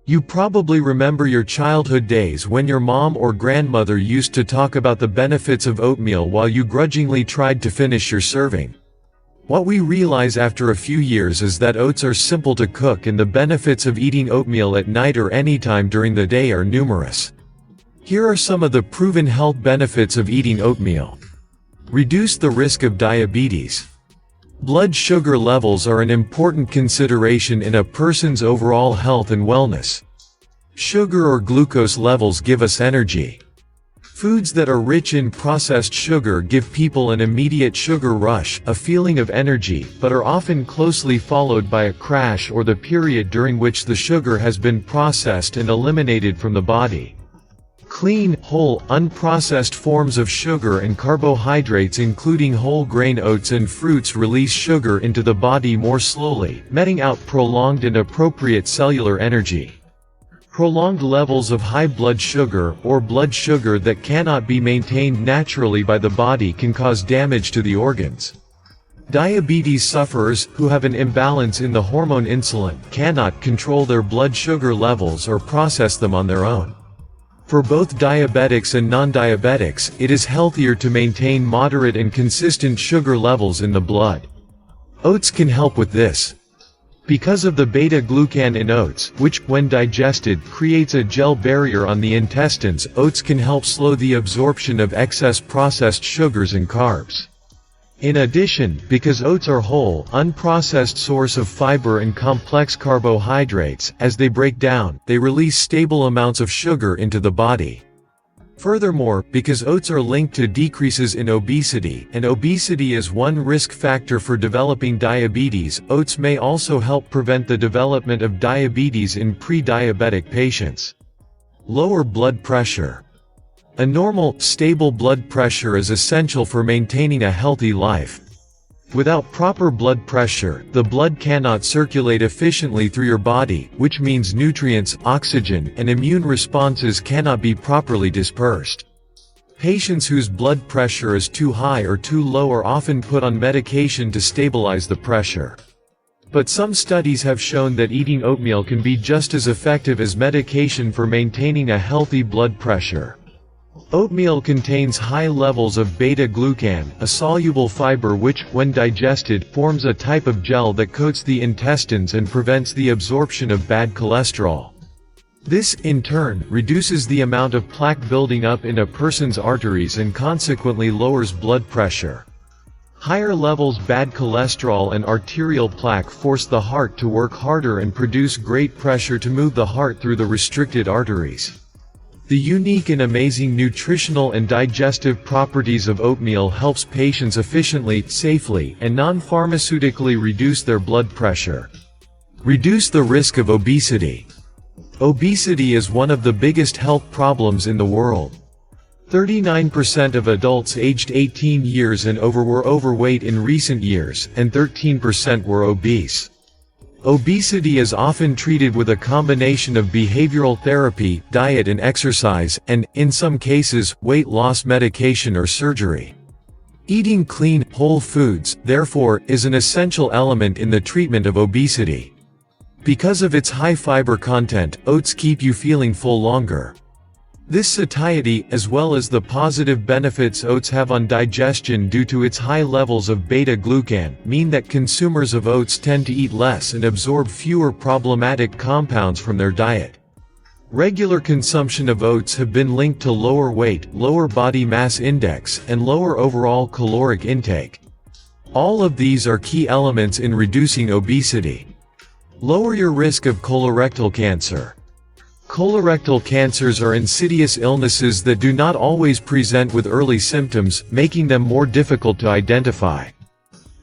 You probably remember your childhood days when your mom or grandmother used to talk about the benefits of oatmeal while you grudgingly tried to finish your serving. What we realize after a few years is that oats are simple to cook, and the benefits of eating oatmeal at night or anytime during the day are numerous. Here are some of the proven health benefits of eating oatmeal. Reduce the risk of diabetes. Blood sugar levels are an important consideration in a person's overall health and wellness. Sugar or glucose levels give us energy. Foods that are rich in processed sugar give people an immediate sugar rush, a feeling of energy, but are often closely followed by a crash or the period during which the sugar has been processed and eliminated from the body. Clean, whole, unprocessed forms of sugar and carbohydrates including whole grain oats and fruits release sugar into the body more slowly, meting out prolonged and appropriate cellular energy. Prolonged levels of high blood sugar, or blood sugar that cannot be maintained naturally by the body, can cause damage to the organs. Diabetes sufferers, who have an imbalance in the hormone insulin, cannot control their blood sugar levels or process them on their own. For both diabetics and non-diabetics, it is healthier to maintain moderate and consistent sugar levels in the blood. Oats can help with this. Because of the beta-glucan in oats, which, when digested, creates a gel barrier on the intestines, oats can help slow the absorption of excess processed sugars and carbs. In addition, because oats are whole, unprocessed source of fiber and complex carbohydrates, as they break down, they release stable amounts of sugar into the body. Furthermore, because oats are linked to decreases in obesity, and obesity is one risk factor for developing diabetes, oats may also help prevent the development of diabetes in pre-diabetic patients. Lower blood pressure. A normal, stable blood pressure is essential for maintaining a healthy life. Without proper blood pressure, the blood cannot circulate efficiently through your body, which means nutrients, oxygen, and immune responses cannot be properly dispersed. Patients whose blood pressure is too high or too low are often put on medication to stabilize the pressure. But some studies have shown that eating oatmeal can be just as effective as medication for maintaining a healthy blood pressure. Oatmeal contains high levels of beta-glucan, a soluble fiber which, when digested, forms a type of gel that coats the intestines and prevents the absorption of bad cholesterol. This, in turn, reduces the amount of plaque building up in a person's arteries and consequently lowers blood pressure. Higher levels of bad cholesterol and arterial plaque force the heart to work harder and produce great pressure to move the heart through the restricted arteries. The unique and amazing nutritional and digestive properties of oatmeal helps patients efficiently, safely, and non-pharmaceutically reduce their blood pressure. Reduce the risk of obesity. Obesity is one of the biggest health problems in the world. 39% of adults aged 18 years and over were overweight in recent years, and 13% were obese. Obesity is often treated with a combination of behavioral therapy, diet and exercise, and, in some cases, weight loss medication or surgery. Eating clean, whole foods, therefore, is an essential element in the treatment of obesity. Because of its high fiber content, oats keep you feeling full longer. This satiety, as well as the positive benefits oats have on digestion due to its high levels of beta-glucan, mean that consumers of oats tend to eat less and absorb fewer problematic compounds from their diet. Regular consumption of oats have been linked to lower weight, lower body mass index, and lower overall caloric intake. All of these are key elements in reducing obesity. Lower your risk of colorectal cancer. Colorectal cancers are insidious illnesses that do not always present with early symptoms, making them more difficult to identify.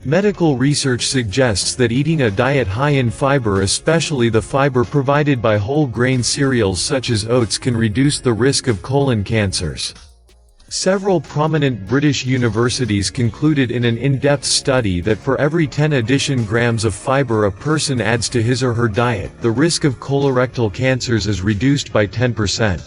Medical research suggests that eating a diet high in fiber, especially the fiber provided by whole grain cereals such as oats, can reduce the risk of colon cancers. Several prominent British universities concluded in an in-depth study that for every 10 addition grams of fiber a person adds to his or her diet, the risk of colorectal cancers is reduced by 10%.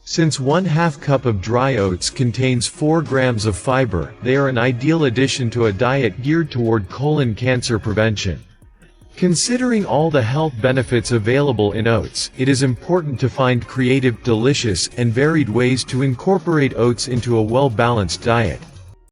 Since 1/2 cup of dry oats contains 4 grams of fiber, they are an ideal addition to a diet geared toward colon cancer prevention. Considering all the health benefits available in oats, it is important to find creative, delicious, and varied ways to incorporate oats into a well-balanced diet.